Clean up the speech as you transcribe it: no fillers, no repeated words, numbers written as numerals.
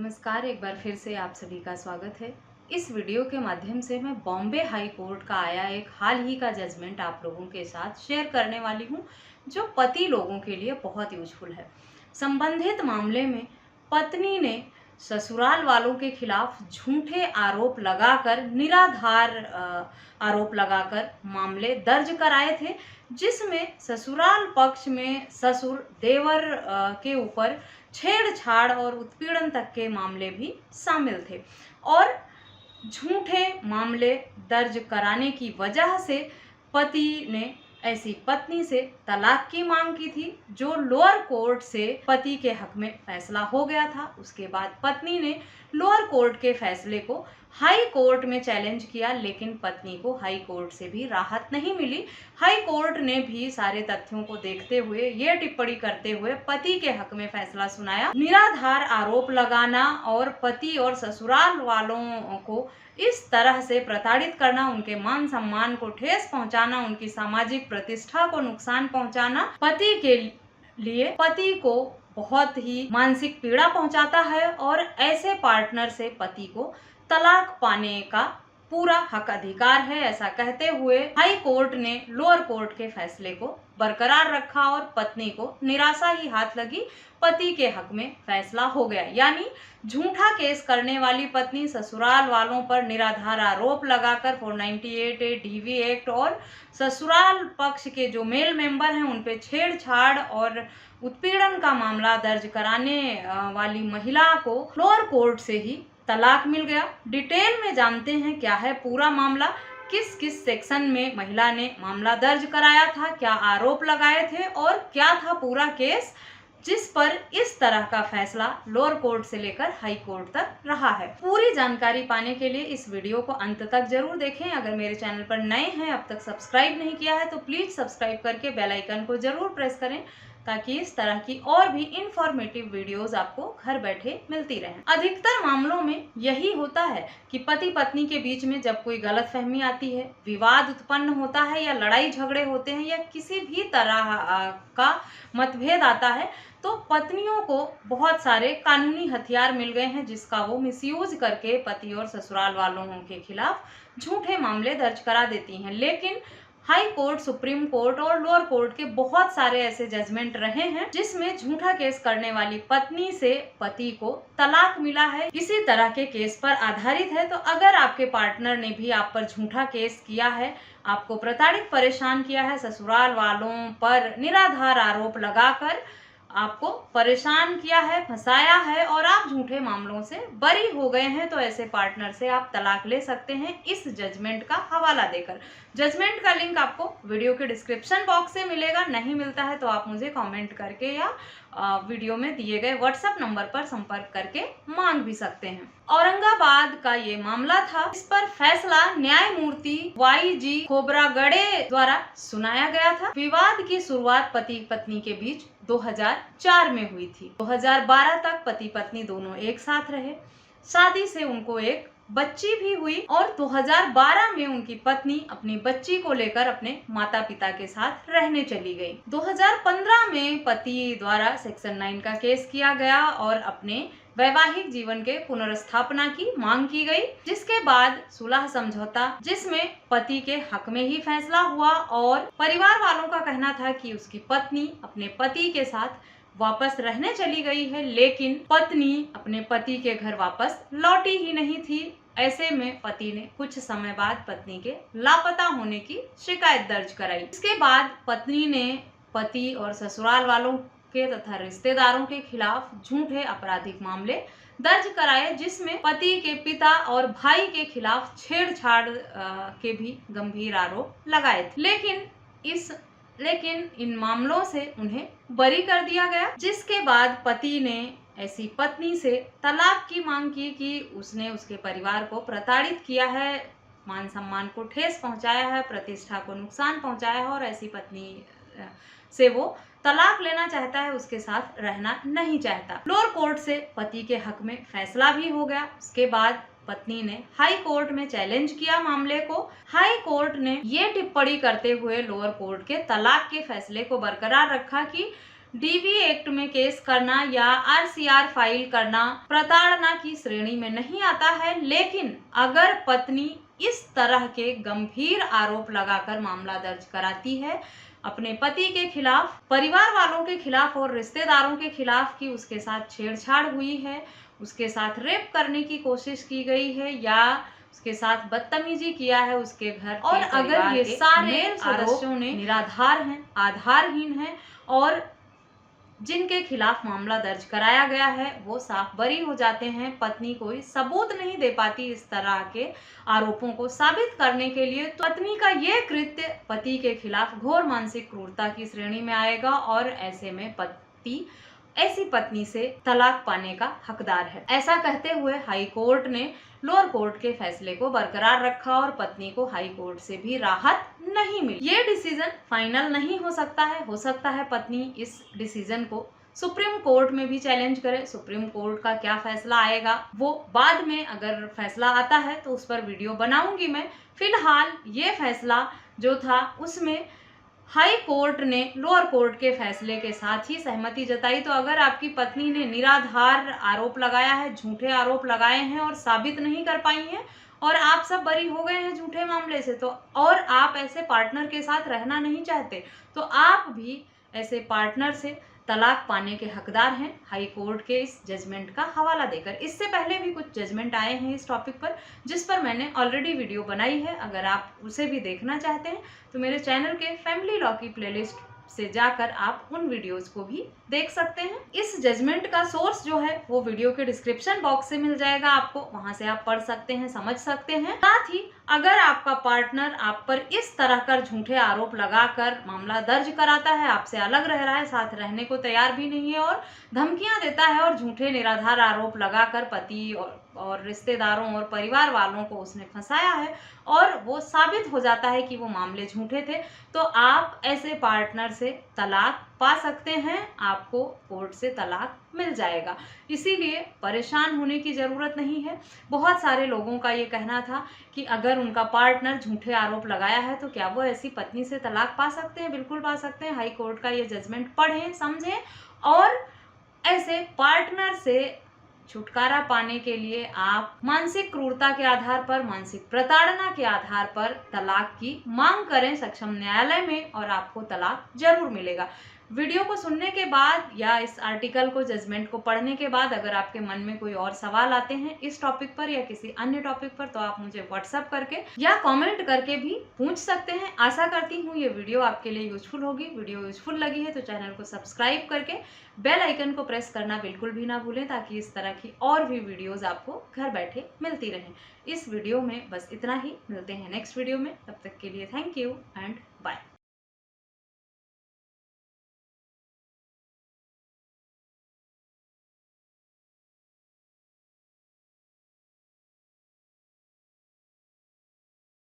नमस्कार, एक बार फिर से आप सभी का स्वागत है। इस वीडियो के माध्यम से मैं बॉम्बे हाई कोर्ट का आया एक हाल ही का जजमेंट आप लोगों के साथ शेयर करने वाली हूं, जो पति लोगों के लिए बहुत यूजफुल है। संबंधित मामले में पत्नी ने ससुराल वालों के खिलाफ झूठे आरोप लगाकर निराधार आरोप लगाकर मामले दर्ज कराए थे, जिसमें ससुराल पक्ष में ससुर देवर के ऊपर छेड़छाड़ और उत्पीड़न तक के मामले भी शामिल थे और झूठे मामले दर्ज कराने की वजह से पति ने ऐसी पत्नी से तलाक की मांग की थी, जो लोअर कोर्ट से पति के हक में फैसला हो गया था। उसके बाद पत्नी ने लोअर कोर्ट के फैसले को हाई कोर्ट में चैलेंज किया, लेकिन पत्नी को हाई कोर्ट से भी राहत नहीं मिली। हाई कोर्ट ने भी सारे तथ्यों को देखते हुए ये टिप्पणी करते हुए पति के हक में फैसला सुनाया। निराधार आरोप लगाना और पति और ससुराल वालों को इस तरह से प्रताड़ित करना, उनके मान सम्मान को ठेस पहुंचाना, उनकी सामाजिक प्रतिष्ठा को नुकसान पहुंचाना पति के लिए पति को बहुत ही मानसिक पीड़ा पहुंचाता है और ऐसे पार्टनर से पति को तलाक पाने का पूरा हक अधिकार है। ऐसा कहते हुए हाई कोर्ट ने लोअर कोर्ट के फैसले को बरकरार रखा और पत्नी को निराशा ही हाथ लगी। पति के हक में फैसला हो गया, यानी झूठा केस करने वाली पत्नी ससुराल वालों पर निराधार आरोप लगाकर 498A DV एक्ट और ससुराल पक्ष के जो मेल मेंबर हैं उन पे छेड़छाड़ और उत्पीड़न का मामला दर्ज कराने वाली महिला को लोअर कोर्ट से ही तलाक मिल गया। डिटेल में जानते हैं क्या है पूरा मामला, किस किस सेक्शन में महिला ने मामला दर्ज कराया था, क्या आरोप लगाए थे और क्या था पूरा केस, जिस पर इस तरह का फैसला लोअर कोर्ट से लेकर हाई कोर्ट तक रहा है। पूरी जानकारी पाने के लिए इस वीडियो को अंत तक जरूर देखें। अगर मेरे चैनल पर नए हैं, अब तक सब्सक्राइब नहीं किया है, तो प्लीज सब्सक्राइब करके बेल आइकन को जरूर प्रेस करें, ताकि इस तरह की और भी इंफॉर्मेटिव वीडियोस आपको घर बैठे मिलती रहें। अधिकतर मामलों में यही होता है कि पति पत्नी के बीच में जब कोई गलतफहमी आती है, विवाद उत्पन्न होता है या लड़ाई झगड़े होते हैं या किसी भी तरह का मतभेद आता है, तो पत्नियों को बहुत सारे कानूनी हथियार मिल गए हैं, जिसका वो मिसयूज करके पति और ससुराल वालों के खिलाफ झूठे मामले दर्ज करा देती हैं। लेकिन हाई कोर्ट, सुप्रीम कोर्ट और लोअर कोर्ट के बहुत सारे ऐसे जजमेंट रहे हैं जिसमें झूठा केस करने वाली पत्नी से पति को तलाक मिला है। इसी तरह के केस पर आधारित है। तो अगर आपके पार्टनर ने भी आप पर झूठा केस किया है, आपको प्रताड़ित परेशान किया है, ससुराल वालों पर निराधार आरोप लगाकर आपको परेशान किया है, फंसाया है और आप झूठे मामलों से बरी हो गए हैं, तो ऐसे पार्टनर से आप तलाक ले सकते हैं इस जजमेंट का हवाला देकर। जजमेंट का लिंक आपको वीडियो के डिस्क्रिप्शन बॉक्स से मिलेगा। नहीं मिलता है तो आप मुझे कमेंट करके या वीडियो में दिए गए व्हाट्सएप नंबर पर संपर्क करके मांग भी सकते हैं। औरंगाबाद का ये मामला था। इस पर फैसला न्यायमूर्ति YG खोबरागड़े द्वारा सुनाया गया था। विवाद की शुरुआत पति पत्नी के बीच 2004 में हुई थी। 2012 तक पति पत्नी दोनों एक साथ रहे। शादी से उनको एक बच्ची भी हुई और 2012 में उनकी पत्नी अपनी बच्ची को लेकर अपने माता पिता के साथ रहने चली गई। 2015 में पति द्वारा सेक्शन 9 का केस किया गया और अपने वैवाहिक जीवन के पुनर्स्थापना की मांग की गई, जिसके बाद सुलह समझौता, जिसमें पति के हक में ही फैसला हुआ और परिवार वालों का कहना था कि उसकी पत्नी अपने पति के साथ वापस रहने चली गई है, लेकिन पत्नी अपने पति के घर वापस लौटी ही नहीं थी। ऐसे में पति ने कुछ समय बाद पत्नी के लापता होने की शिकायत दर्ज कराई। इसके बाद पत्नी ने पति और ससुराल वालों के तथा रिश्तेदारों के खिलाफ झूठे आपराधिक मामले दर्ज कराए, जिसमें पति के पिता और भाई के खिलाफ छेड़छाड़ के भी गंभीर आरोप लगाए थे। लेकिन इन मामलों से उन्हें बरी कर दिया गया, जिसके बाद पति ने ऐसी पत्नी से तलाक की मांग की कि उसने उसके परिवार को प्रताड़ित किया है, मान सम्मान को ठेस पहुंचाया है, प्रतिष्ठा को नुकसान पहुंचाया है और ऐसी पत्नी से वो तलाक लेना चाहता है, उसके साथ रहना नहीं चाहता। लोअर कोर्ट से पति के हक में फैसला भी हो गया। उसके बाद पत्नी ने हाई कोर्ट में चैलेंज किया मामले को। हाई कोर्ट ने ये टिप्पणी करते हुए लोअर कोर्ट के तलाक के फैसले को बरकरार रखा कि डीवी एक्ट में केस करना या आरसीआर फाइल करना प्रताड़ना की श्रेणी में नहीं आता है, लेकिन अगर पत्नी इस तरह के गंभीर आरोप लगाकर मामला दर्ज कराती है अपने पति के खिलाफ, परिवार वालों के खिलाफ और रिश्तेदारों के खिलाफ कि उसके साथ छेड़छाड़ हुई है, उसके साथ रेप करने की कोशिश की गई है या उसके साथ बदतमीजी किया है उसके घर और अगर ये सारे सदस्यों ने निराधार हैं, आधारहीन हैं और जिनके खिलाफ मामला दर्ज कराया गया है वो साफ बरी हो जाते हैं, पत्नी कोई सबूत नहीं दे पाती इस तरह के आरोपों को साबित करने के लिए, तो पत्नी का ये कृत्य पति के खिलाफ घोर मानसिक क्रूरता की श्रेणी में आएगा और ऐसे में पति ऐसी पत्नी से तलाक पाने का हकदार है। ऐसा कहते हुए हाई कोर्ट ने लोअर कोर्ट के फैसले को बरकरार रखा और पत्नी को हाई कोर्ट से भी राहत नहीं मिली। ये डिसीजन फाइनल नहीं हो सकता है पत्नी इस डिसीजन को सुप्रीम कोर्ट में भी चैलेंज करे। सुप्रीम कोर्ट का क्या फैसला आएगा वो बाद में अगर फैसला आता है तो उस पर वीडियो बनाऊंगी मैं। फिलहाल ये फैसला जो था उसमें हाई कोर्ट ने लोअर कोर्ट के फैसले के साथ ही सहमति जताई। तो अगर आपकी पत्नी ने निराधार आरोप लगाया है, झूठे आरोप लगाए हैं और साबित नहीं कर पाई हैं और आप सब बरी हो गए हैं झूठे मामले से, तो और आप ऐसे पार्टनर के साथ रहना नहीं चाहते, तो आप भी ऐसे पार्टनर से तलाक पाने के हकदार हैं हाई कोर्ट के इस जजमेंट का हवाला देकर। इससे पहले भी कुछ जजमेंट आए हैं इस टॉपिक पर जिस पर मैंने ऑलरेडी वीडियो बनाई है। अगर आप उसे भी देखना चाहते हैं तो मेरे चैनल के फैमिली लॉ की प्लेलिस्ट से जाकर आप उन वीडियोस को भी देख सकते हैं। इस जजमेंट का सोर्स जो है वो वीडियो के डिस्क्रिप्शन बॉक्स से मिल जाएगा आपको, वहां से आप पढ़ सकते हैं, समझ सकते हैं। साथ ही अगर आपका पार्टनर आप पर इस तरह कर झूठे आरोप लगाकर मामला दर्ज कराता है, आपसे अलग रह रहा है, साथ रहने को तैयार भी नहीं है और धमकियां देता है और झूठे निराधार आरोप लगाकर पति और रिश्तेदारों और परिवार वालों को उसने फंसाया है और वो साबित हो जाता है कि वो मामले झूठे थे, तो आप ऐसे पार्टनर से तलाक पा सकते हैं, आपको कोर्ट से तलाक मिल जाएगा। इसीलिए परेशान होने की ज़रूरत नहीं है। बहुत सारे लोगों का ये कहना था कि अगर उनका पार्टनर झूठे आरोप लगाया है तो क्या वो ऐसी पत्नी से तलाक पा सकते हैं? बिल्कुल पा सकते हैं। हाई कोर्ट का ये जजमेंट पढ़ें, समझें और ऐसे पार्टनर से छुटकारा पाने के लिए आप मानसिक क्रूरता के आधार पर, मानसिक प्रताड़ना के आधार पर तलाक की मांग करें सक्षम न्यायालय में और आपको तलाक जरूर मिलेगा। वीडियो को सुनने के बाद या इस आर्टिकल को, जजमेंट को पढ़ने के बाद अगर आपके मन में कोई और सवाल आते हैं इस टॉपिक पर या किसी अन्य टॉपिक पर तो आप मुझे व्हाट्सएप करके या कमेंट करके भी पूछ सकते हैं। आशा करती हूँ ये वीडियो आपके लिए यूजफुल होगी। वीडियो यूजफुल लगी है तो चैनल को सब्सक्राइब करके बेल आइकन को प्रेस करना बिल्कुल भी ना भूलें ताकि इस तरह की और भी वीडियोस आपको घर बैठे मिलती रहें। इस वीडियो में बस इतना ही, मिलते हैं नेक्स्ट वीडियो में, तब तक के लिए थैंक यू एंड बाय।